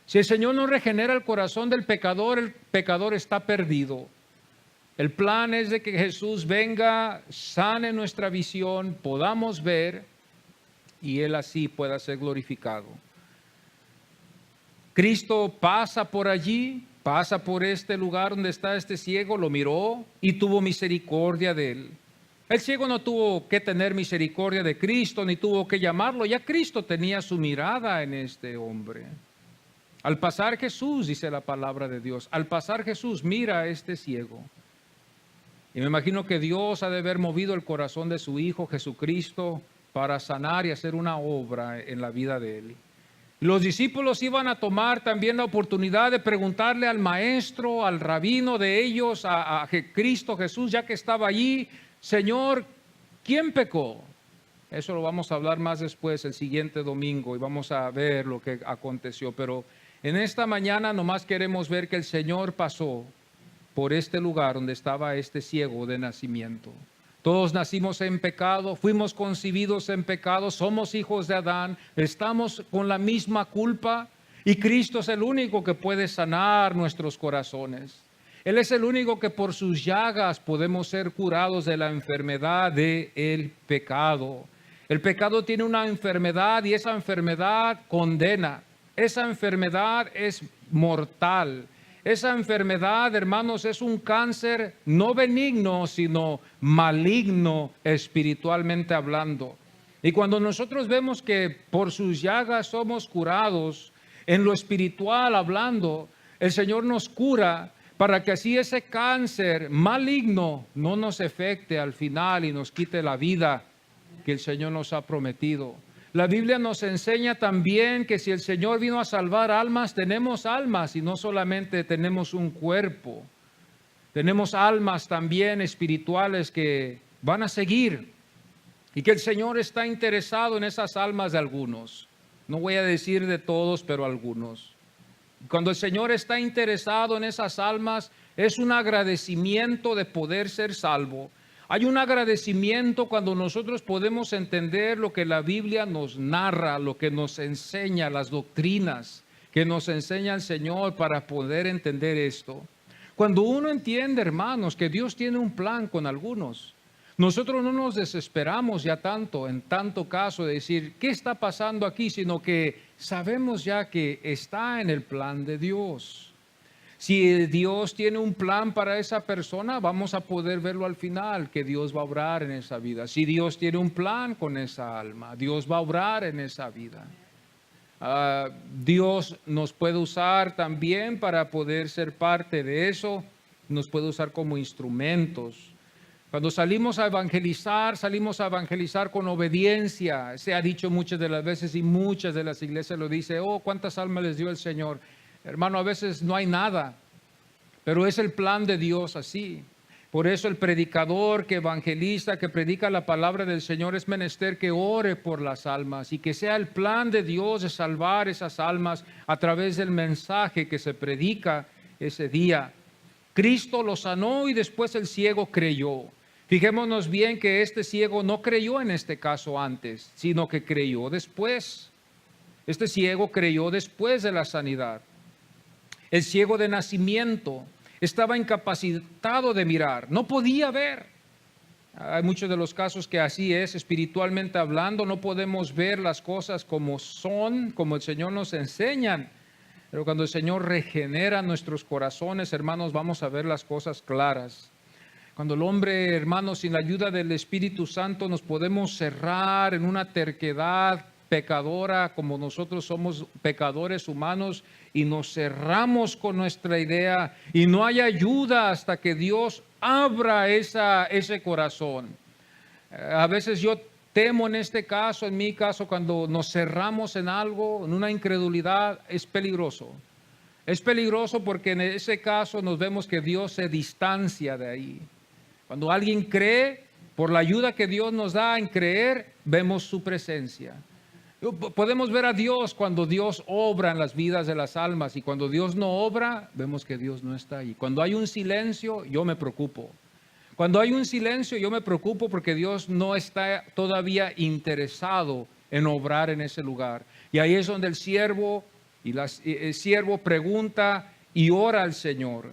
Si el Señor no regenera el corazón del pecador, el pecador está perdido. El plan es de que Jesús venga, sane nuestra visión, podamos ver y Él así pueda ser glorificado. Cristo pasa por allí, pasa por este lugar donde está este ciego, lo miró y tuvo misericordia de él. El ciego no tuvo que tener misericordia de Cristo, ni tuvo que llamarlo. Ya Cristo tenía su mirada en este hombre. Al pasar Jesús, dice la palabra de Dios, al pasar Jesús mira a este ciego. Y me imagino que Dios ha de haber movido el corazón de su Hijo Jesucristo para sanar y hacer una obra en la vida de él. Los discípulos iban a tomar también la oportunidad de preguntarle al maestro, al rabino de ellos, a Cristo Jesús, ya que estaba allí: Señor, ¿quién pecó? Eso lo vamos a hablar más después, el siguiente domingo, y vamos a ver lo que aconteció. Pero en esta mañana nomás queremos ver que el Señor pasó por este lugar donde estaba este ciego de nacimiento. Todos nacimos en pecado, fuimos concebidos en pecado, somos hijos de Adán, estamos con la misma culpa y Cristo es el único que puede sanar nuestros corazones. Él es el único que por sus llagas podemos ser curados de la enfermedad del pecado. El pecado tiene una enfermedad y esa enfermedad condena. Esa enfermedad es mortal. Esa enfermedad, hermanos, es un cáncer no benigno, sino maligno espiritualmente hablando. Y cuando nosotros vemos que por sus llagas somos curados, en lo espiritual hablando, el Señor nos cura para que así ese cáncer maligno no nos afecte al final y nos quite la vida que el Señor nos ha prometido. La Biblia nos enseña también que si el Señor vino a salvar almas, tenemos almas y no solamente tenemos un cuerpo. Tenemos almas también espirituales que van a seguir y que el Señor está interesado en esas almas de algunos. No voy a decir de todos, pero algunos. Cuando el Señor está interesado en esas almas, es un agradecimiento de poder ser salvo. Hay un agradecimiento cuando nosotros podemos entender lo que la Biblia nos narra, lo que nos enseña, las doctrinas que nos enseña el Señor para poder entender esto. Cuando uno entiende, hermanos, que Dios tiene un plan con algunos, nosotros no nos desesperamos ya tanto, en tanto caso de decir, ¿qué está pasando aquí? Sino que sabemos ya que está en el plan de Dios. Si Dios tiene un plan para esa persona, vamos a poder verlo al final, que Dios va a obrar en esa vida. Si Dios tiene un plan con esa alma, Dios va a obrar en esa vida. Dios nos puede usar también para poder ser parte de eso, nos puede usar como instrumentos. Cuando salimos a evangelizar con obediencia. Se ha dicho muchas de las veces y muchas de las iglesias lo dicen, oh, ¿cuántas almas les dio el Señor? Hermano, a veces no hay nada, pero es el plan de Dios así. Por eso el predicador que evangeliza, que predica la palabra del Señor, es menester que ore por las almas y que sea el plan de Dios de salvar esas almas a través del mensaje que se predica ese día. Cristo lo sanó y después el ciego creyó. Fijémonos bien que este ciego no creyó en este caso antes, sino que creyó después. Este ciego creyó después de la sanidad. El ciego de nacimiento estaba incapacitado de mirar, no podía ver. Hay muchos de los casos que así es, espiritualmente hablando, no podemos ver las cosas como son, como el Señor nos enseña. Pero cuando el Señor regenera nuestros corazones, hermanos, vamos a ver las cosas claras. Cuando el hombre, hermanos, sin la ayuda del Espíritu Santo nos podemos cerrar en una terquedad pecadora, como nosotros somos pecadores humanos, y nos cerramos con nuestra idea y no hay ayuda hasta que Dios abra ese corazón. A veces yo temo en este caso, en mi caso, cuando nos cerramos en algo, en una incredulidad, es peligroso. Es peligroso porque en ese caso nos vemos que Dios se distancia de ahí. Cuando alguien cree, por la ayuda que Dios nos da en creer, vemos su presencia. Podemos ver a Dios cuando Dios obra en las vidas de las almas, y cuando Dios no obra, vemos que Dios no está ahí. Cuando hay un silencio, yo me preocupo. Cuando hay un silencio, yo me preocupo porque Dios no está todavía interesado en obrar en ese lugar. Y ahí es donde el siervo pregunta y ora al Señor.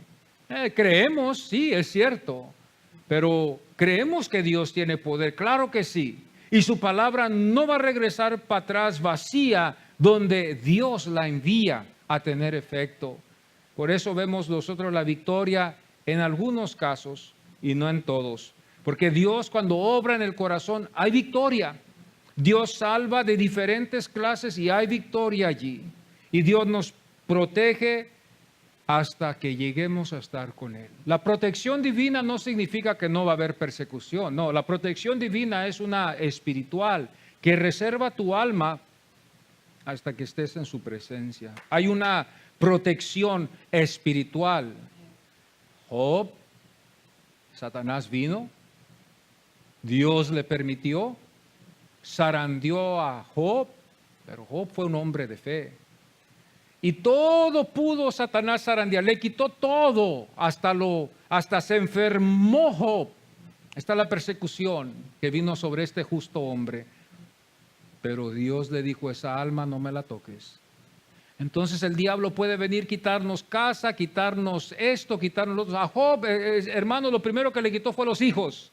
Creemos, sí, es cierto, pero creemos que Dios tiene poder, claro que sí. Y su palabra no va a regresar para atrás vacía, donde Dios la envía a tener efecto. Por eso vemos nosotros la victoria en algunos casos y no en todos. Porque Dios, cuando obra en el corazón, hay victoria. Dios salva de diferentes clases y hay victoria allí. Y Dios nos protege hasta que lleguemos a estar con Él. La protección divina no significa que no va a haber persecución. No, la protección divina es una espiritual que reserva tu alma hasta que estés en su presencia. Hay una protección espiritual. Job, Satanás vino, Dios le permitió, zarandeó a Job, pero Job fue un hombre de fe. Y todo pudo Satanás zarandear, le quitó todo, hasta se enfermó Job. Esta es la persecución que vino sobre este justo hombre. Pero Dios le dijo, esa alma no me la toques. Entonces el diablo puede venir, quitarnos casa, quitarnos esto, quitarnos lo otro. A Job, hermano, lo primero que le quitó fue los hijos.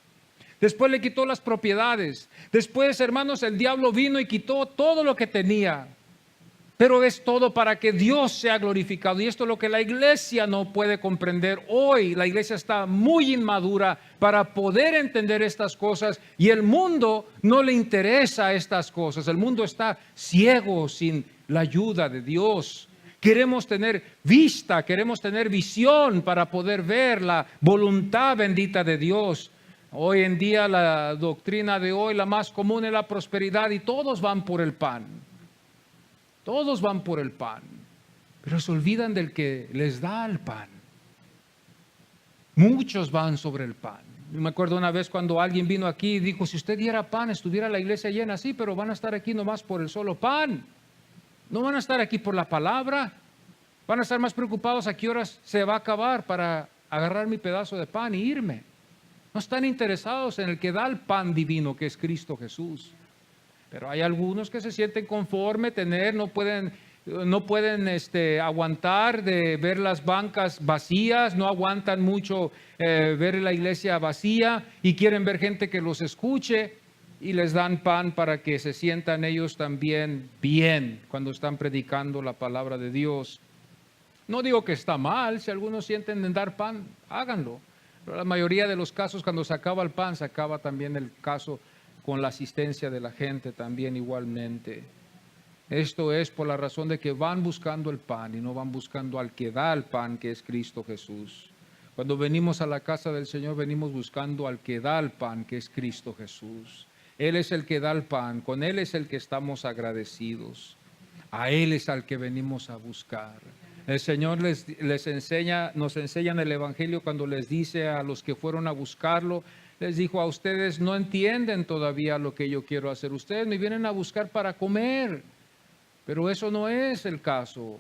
Después le quitó las propiedades. Después, hermanos, el diablo vino y quitó todo lo que tenía. pero es todo para que Dios sea glorificado. Y esto es lo que la iglesia no puede comprender hoy. La iglesia está muy inmadura para poder entender estas cosas, y el mundo no le interesa estas cosas. El mundo está ciego sin la ayuda de Dios. Queremos tener vista, queremos tener visión para poder ver la voluntad bendita de Dios. Hoy en día la doctrina de hoy, la más común, es la prosperidad, y todos van por el pan. Todos van por el pan, pero se olvidan del que les da el pan. Muchos van sobre el pan. Yo me acuerdo una vez cuando alguien vino aquí y dijo: si usted diera pan, estuviera la iglesia llena. Sí, pero van a estar aquí nomás por el solo pan. No van a estar aquí por la palabra. Van a estar más preocupados a qué horas se va a acabar para agarrar mi pedazo de pan y irme. No están interesados en el que da el pan divino, que es Cristo Jesús. Pero hay algunos que se sienten conforme no pueden aguantar de ver las bancas vacías, no aguantan mucho ver la iglesia vacía, y quieren ver gente que los escuche, y les dan pan para que se sientan ellos también bien cuando están predicando la palabra de Dios. No digo que está mal, si algunos sienten en dar pan, háganlo. Pero la mayoría de los casos, cuando se acaba el pan, se acaba también el caso con la asistencia de la gente también igualmente. Esto es por la razón de que van buscando el pan y no van buscando al que da el pan, que es Cristo Jesús. Cuando venimos a la casa del Señor, venimos buscando al que da el pan, que es Cristo Jesús. Él es el que da el pan, con Él es el que estamos agradecidos. A Él es al que venimos a buscar. El Señor nos enseña en el Evangelio cuando les dice a los que fueron a buscarlo, les dijo: a ustedes no entienden todavía lo que yo quiero hacer. Ustedes me vienen a buscar para comer, pero eso no es el caso.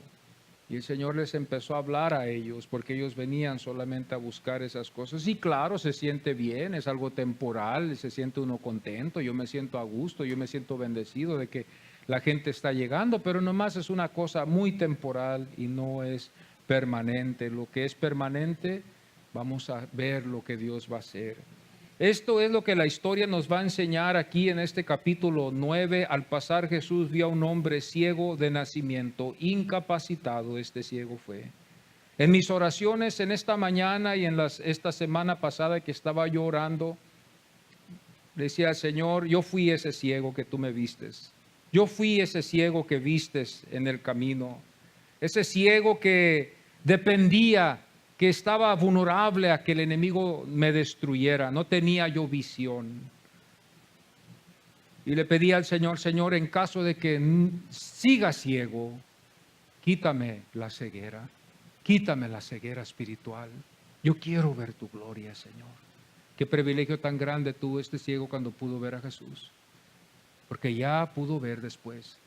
Y el Señor les empezó a hablar a ellos, porque ellos venían solamente a buscar esas cosas. Y claro, se siente bien, es algo temporal, se siente uno contento, yo me siento a gusto, yo me siento bendecido de que la gente está llegando, pero nomás es una cosa muy temporal y no es permanente. Lo que es permanente, vamos a ver lo que Dios va a hacer. Esto es lo que la historia nos va a enseñar aquí en este capítulo 9. Al pasar Jesús vio a un hombre ciego de nacimiento, incapacitado. Este ciego fue. En mis oraciones en esta mañana y en esta semana pasada que estaba yo orando, decía al Señor: yo fui ese ciego que tú me vistes. Yo fui ese ciego que vistes en el camino. Ese ciego que dependía, que estaba vulnerable a que el enemigo me destruyera. No tenía yo visión. Y le pedí al Señor: Señor, en caso de que siga ciego, quítame la ceguera. Quítame la ceguera espiritual. Yo quiero ver tu gloria, Señor. Qué privilegio tan grande tuvo este ciego cuando pudo ver a Jesús. Porque ya pudo ver después.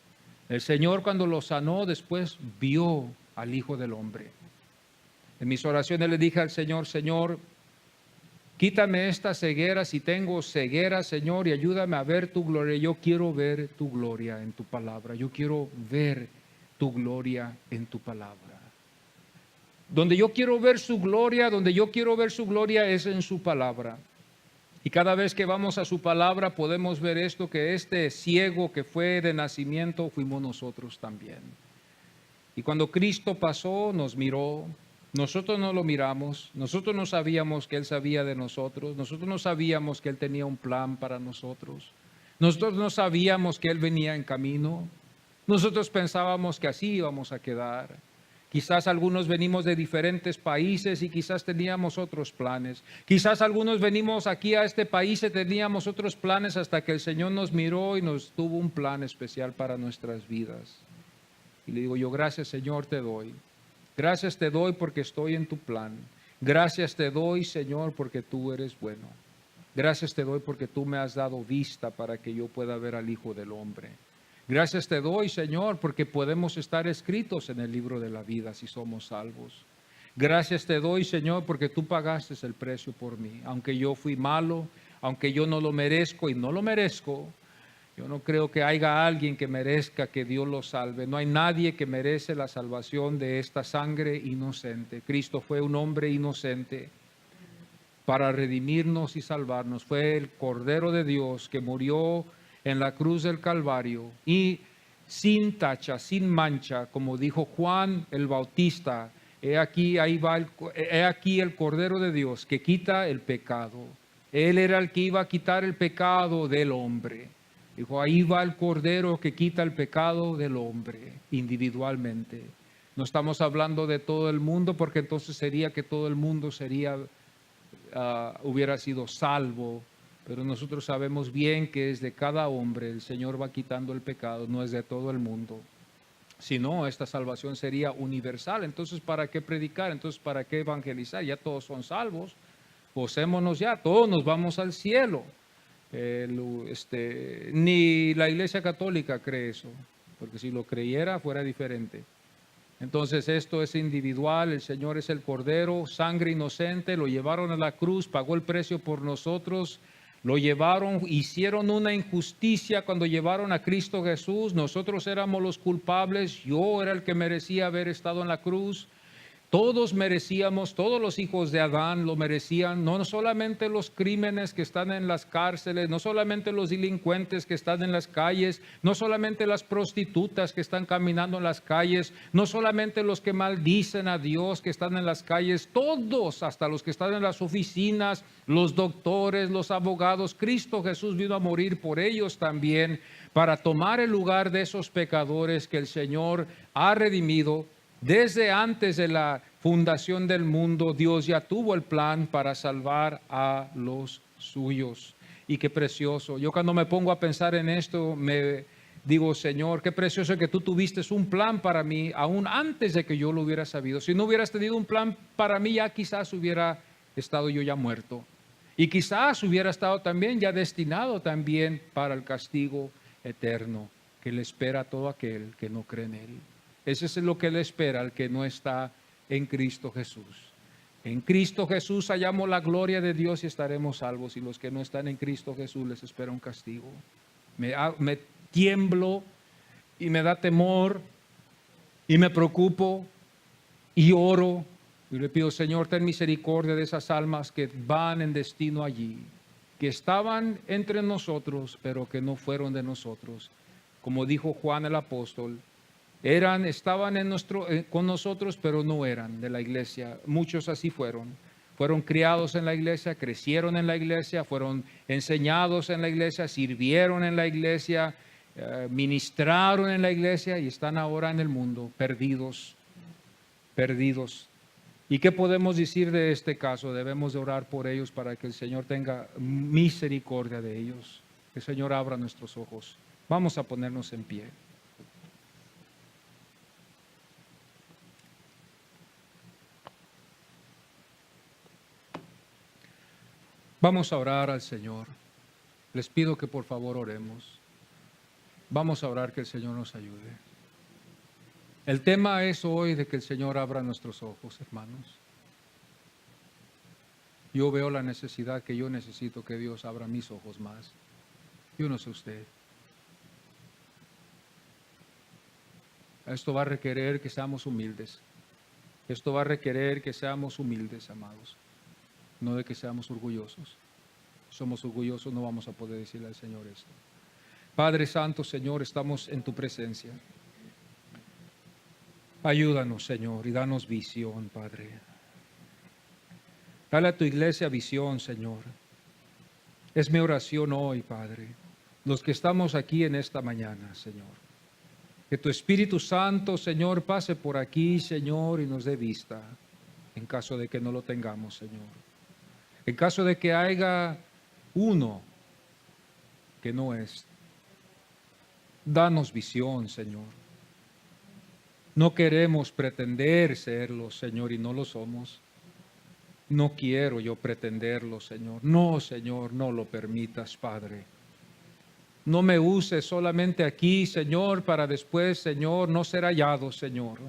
El Señor, cuando lo sanó, después vio al Hijo del Hombre. En mis oraciones le dije al Señor: Señor, quítame esta ceguera, si tengo ceguera, Señor, y ayúdame a ver tu gloria. Yo quiero ver tu gloria en tu palabra. Yo quiero ver tu gloria en tu palabra. Donde yo quiero ver su gloria, es en su palabra. Y cada vez que vamos a su palabra podemos ver esto, que este ciego que fue de nacimiento fuimos nosotros también. Y cuando Cristo pasó, nos miró. Nosotros no lo miramos, nosotros no sabíamos que Él sabía de nosotros, nosotros no sabíamos que Él tenía un plan para nosotros, nosotros no sabíamos que Él venía en camino, nosotros pensábamos que así íbamos a quedar. Quizás algunos venimos de diferentes países y quizás teníamos otros planes. Quizás algunos venimos aquí a este país y teníamos otros planes hasta que el Señor nos miró y nos tuvo un plan especial para nuestras vidas. Y le digo yo: gracias, Señor, te doy. Gracias te doy porque estoy en tu plan. Gracias te doy, Señor, porque tú eres bueno. Gracias te doy porque tú me has dado vista para que yo pueda ver al Hijo del Hombre. Gracias te doy, Señor, porque podemos estar escritos en el libro de la vida si somos salvos. Gracias te doy, Señor, porque tú pagaste el precio por mí. Aunque yo fui malo, aunque yo no lo merezco y no lo merezco, yo no creo que haya alguien que merezca que Dios lo salve. No hay nadie que merece la salvación de esta sangre inocente. Cristo fue un hombre inocente para redimirnos y salvarnos. Fue el Cordero de Dios que murió en la cruz del Calvario y sin tacha, sin mancha, como dijo Juan el Bautista. He aquí, he aquí el Cordero de Dios que quita el pecado. Él era el que iba a quitar el pecado del hombre. Dijo, ahí va el Cordero que quita el pecado del hombre individualmente. No estamos hablando de todo el mundo, porque entonces sería que todo el mundo hubiera sido salvo. Pero nosotros sabemos bien que es de cada hombre. El Señor va quitando el pecado, no es de todo el mundo. Si no, esta salvación sería universal. Entonces, ¿para qué predicar? Entonces, ¿para qué evangelizar? Ya todos son salvos. Gocémonos ya, todos nos vamos al cielo. Ni la Iglesia Católica cree eso, porque si lo creyera fuera diferente. Entonces esto es individual, el Señor es el Cordero, sangre inocente, lo llevaron a la cruz, pagó el precio por nosotros, lo llevaron, hicieron una injusticia cuando llevaron a Cristo Jesús, nosotros éramos los culpables, yo era el que merecía haber estado en la cruz. Todos merecíamos, todos los hijos de Adán lo merecían, no solamente los crímenes que están en las cárceles, no solamente los delincuentes que están en las calles, no solamente las prostitutas que están caminando en las calles, no solamente los que maldicen a Dios que están en las calles, todos, hasta los que están en las oficinas, los doctores, los abogados. Cristo Jesús vino a morir por ellos también, para tomar el lugar de esos pecadores que el Señor ha redimido. Desde antes de la fundación del mundo, Dios ya tuvo el plan para salvar a los suyos. Y qué precioso. Yo cuando me pongo a pensar en esto, me digo, Señor, qué precioso que tú tuviste un plan para mí, aún antes de que yo lo hubiera sabido. Si no hubieras tenido un plan para mí, ya quizás hubiera estado yo ya muerto. Y quizás hubiera estado también ya destinado también para el castigo eterno que le espera a todo aquel que no cree en Él. Eso es lo que le espera al que no está en Cristo Jesús. En Cristo Jesús hallamos la gloria de Dios y estaremos salvos. Y los que no están en Cristo Jesús les espera un castigo. Me tiemblo y me da temor y me preocupo y oro. Y le pido, Señor, ten misericordia de esas almas que van en destino allí, que estaban entre nosotros, pero que no fueron de nosotros. Como dijo Juan el apóstol, estaban con nosotros, pero no eran de la iglesia. Muchos así fueron criados en la iglesia, crecieron en la iglesia, fueron enseñados en la iglesia, sirvieron en la iglesia, ministraron en la iglesia y están ahora en el mundo, perdidos. ¿Y qué podemos decir de este caso? Debemos de orar por ellos para que el Señor tenga misericordia de ellos, que el Señor abra nuestros ojos. Vamos a ponernos en pie. Vamos a orar al Señor. Les pido que por favor oremos. Vamos a orar que el Señor nos ayude. El tema es hoy de que el Señor abra nuestros ojos, hermanos. Yo veo la necesidad que yo necesito que Dios abra mis ojos más. Yo no sé usted. Esto va a requerir que seamos humildes. Esto va a requerir que seamos humildes, amados. No de que seamos orgullosos. Somos orgullosos, no vamos a poder decirle al Señor esto. Padre Santo, Señor, estamos en tu presencia. Ayúdanos, Señor, y danos visión, Padre. Dale a tu iglesia visión, Señor. Es mi oración hoy, Padre. Los que estamos aquí en esta mañana, Señor. Que tu Espíritu Santo, Señor, pase por aquí, Señor, y nos dé vista. En caso de que no lo tengamos, Señor. En caso de que haya uno que no es, danos visión, Señor. No queremos pretender serlo, Señor, y no lo somos. No quiero yo pretenderlo, Señor. No, Señor, no lo permitas, Padre. No me uses solamente aquí, Señor, para después, Señor, no ser hallado, Señor.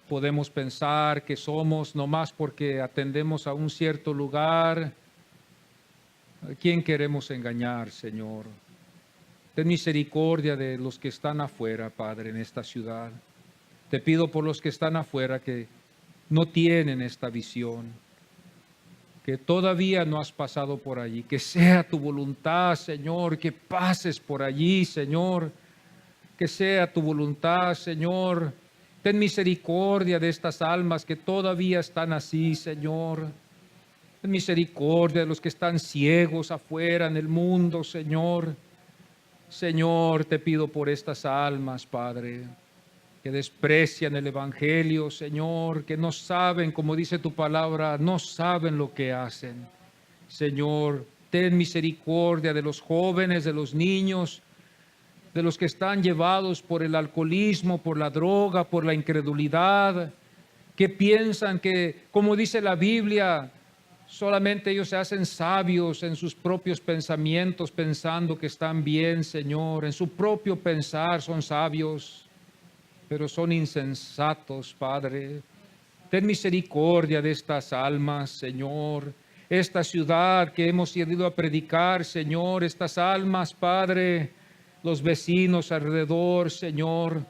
Podemos pensar que somos nomás porque atendemos a un cierto lugar. ¿A quién queremos engañar, Señor? Ten misericordia de los que están afuera, Padre, en esta ciudad. Te pido por los que están afuera que no tienen esta visión, que todavía no has pasado por allí. Que sea tu voluntad, Señor, que pases por allí, Señor. Que sea tu voluntad, Señor. Ten misericordia de estas almas que todavía están así, Señor. Ten misericordia de los que están ciegos afuera en el mundo, Señor. Señor, te pido por estas almas, Padre, que desprecian el Evangelio, Señor, que no saben, como dice tu palabra, no saben lo que hacen. Señor, ten misericordia de los jóvenes, de los niños, de los que están llevados por el alcoholismo, por la droga, por la incredulidad, que piensan que, como dice la Biblia, solamente ellos se hacen sabios en sus propios pensamientos, pensando que están bien, Señor. En su propio pensar son sabios, pero son insensatos, Padre. Ten misericordia de estas almas, Señor. Esta ciudad que hemos ido a predicar, Señor, estas almas, Padre, los vecinos alrededor, Señor.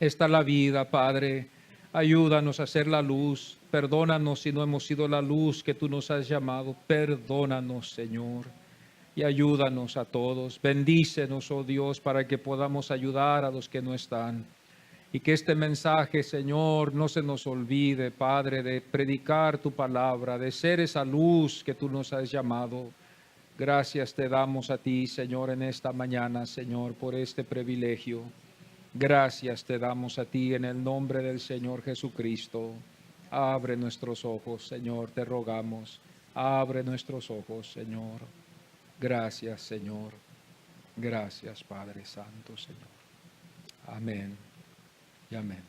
Esta es la vida, Padre. Ayúdanos a hacer la luz. Perdónanos si no hemos sido la luz que tú nos has llamado. Perdónanos, Señor. Y ayúdanos a todos. Bendícenos, oh Dios, para que podamos ayudar a los que no están. Y que este mensaje, Señor, no se nos olvide, Padre, de predicar tu palabra, de ser esa luz que tú nos has llamado. Gracias te damos a ti, Señor, en esta mañana, Señor, por este privilegio. Gracias te damos a ti en el nombre del Señor Jesucristo. Abre nuestros ojos, Señor, te rogamos. Abre nuestros ojos, Señor. Gracias, Señor. Gracias, Padre Santo, Señor. Amén y amén.